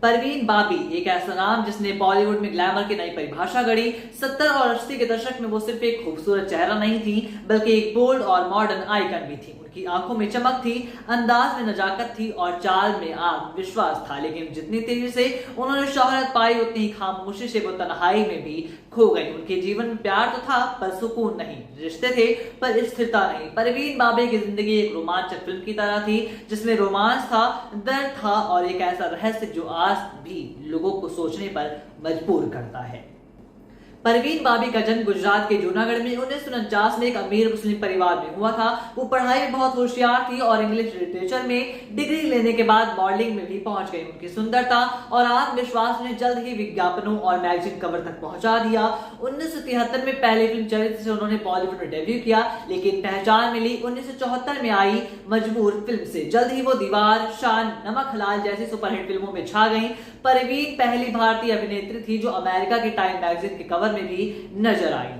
परवीन बाबी एक ऐसा नाम जिसने बॉलीवुड में ग्लैमर की नई परिभाषा गढ़ी। 70 और 80 के दशक में वो सिर्फ एक खूबसूरत चेहरा नहीं थी, बल्कि एक बोल्ड और मॉडर्न आइकन भी थी। उनकी आंखों में चमक थी, अंदाज में नजाकत थी और चाल में आत्मविश्वास था। लेकिन जितनी तेजी से उन्होंने शोहरत पाई, उतनी ही खामोशी से वो तन्हाई में भी खो गई। उनके जीवन में प्यार तो था, पर सुकून नहीं। रिश्ते थे, पर स्थिरता नहीं। परवीन बाबी की जिंदगी एक रोमांचक फिल्म की तरह थी, जिसमें रोमांस था, दर्द था और एक ऐसा रहस्य जो आज भी लोगों को सोचने पर मजबूर करता है। परवीन बाबी का जन्म गुजरात के जूनागढ़ में 1949 में एक अमीर मुस्लिम परिवार में हुआ था। वो पढ़ाई में बहुत होशियार थी और इंग्लिश लिटरेचर में डिग्री लेने के बाद मॉडलिंग में भी पहुंच गई। उनकी सुंदरता और आत्मविश्वास ने जल्द ही विज्ञापनों और मैगजीन कवर तक पहुंचा दिया। 1973 में पहली फिल्म चरित्र से उन्होंने बॉलीवुड में डेब्यू किया, लेकिन पहचान मिली 1974 में आई मजबूर फिल्म से। जल्द ही वो दीवार, शान, नमक हलाल जैसी सुपरहिट फिल्मों में छा गई। परवीन पहली भारतीय अभिनेत्री थी जो अमेरिका के टाइम मैगजीन के कवर में भी नजर आई।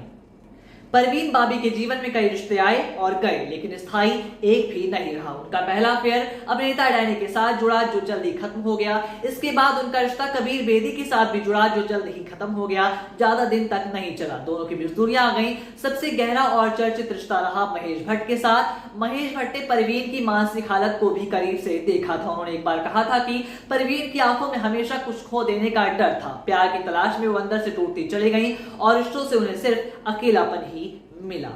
परवीन बाबी के जीवन में कई रिश्ते आए और गए, लेकिन स्थायी एक भी नहीं रहा। उनका पहला अफेयर अभिनेता डैनी के साथ जुड़ा, जो जल्द ही खत्म हो गया। इसके बाद उनका रिश्ता कबीर बेदी के साथ भी जुड़ा, जो जल्द ही खत्म हो गया। ज्यादा दिन तक नहीं चला, दोनों की मजदूरियां आ गई। सबसे गहरा और चर्चित रिश्ता रहा महेश भट्ट के साथ। महेश भट्ट ने परवीन की मानसिक हालत को भी करीब से देखा था। उन्होंने एक बार कहा था कि परवीन की आंखों में हमेशा कुछ खो देने का डर था। प्यार की तलाश में वो अंदर से टूटती चली गई और रिश्तों से उन्हें सिर्फ अकेलापन ही मिला।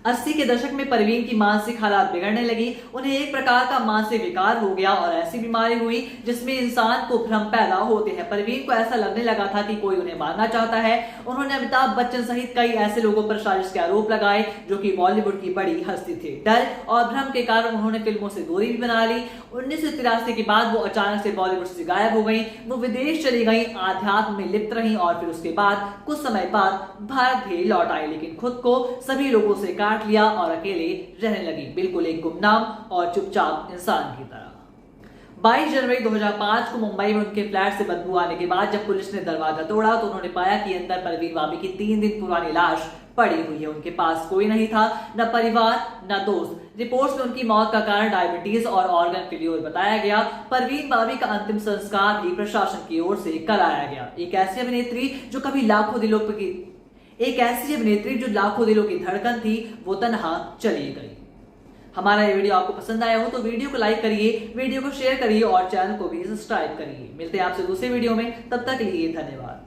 80 के दशक में परवीन की मानसिक हालात बिगड़ने लगी। उन्हें एक प्रकार का मानसिक विकार हो गया और ऐसी बीमारी हुई जिसमें इंसान को भ्रम पैदा होते हैं। परवीन को ऐसा लगने लगा था कि कोई उन्हें मारना चाहता है। उन्होंने अमिताभ बच्चन सहित कई ऐसे लोगों पर साजिश के आरोप लगाए जो कि बॉलीवुड की बड़ी हस्ती थे। डर और भ्रम के कारण उन्होंने फिल्मों से दूरी भी बना ली। 1983 के बाद वो अचानक से बॉलीवुड से गायब हो गई। वो विदेश चली गई, आध्यात्म में लिप्त रही और फिर उसके बाद कुछ समय बाद भारत भी लौट आई, लेकिन खुद को सभी लोगों से काट लिया और अकेले रहने लगी, बिल्कुल एक गुमनाम और चुपचाप इंसान की तरह। 22 जनवरी 2005 को मुंबई में उनके फ्लैट से बदबू आने के बाद जब पुलिस ने दरवाजा तोड़ा तो उन्होंने पाया कि अंदर परवीन बाबी की 3 दिन पुरानी लाश पड़ी हुई है। उनके पास कोई नहीं था, न परिवार न दोस्त। रिपोर्ट्स में उनकी मौत का कारण डायबिटीज और ऑर्गन फेल्योर बताया गया। परवीन बाबी का अंतिम संस्कार भी प्रशासन की ओर से कराया गया। एक ऐसी अभिनेत्री जो लाखों दिलों की धड़कन थी, वो तन्हा चली गई। हमारा ये वीडियो आपको पसंद आया हो तो वीडियो को लाइक करिए, वीडियो को शेयर करिए और चैनल को भी सब्सक्राइब करिए। मिलते हैं आपसे दूसरे वीडियो में, तब तक के लिए धन्यवाद।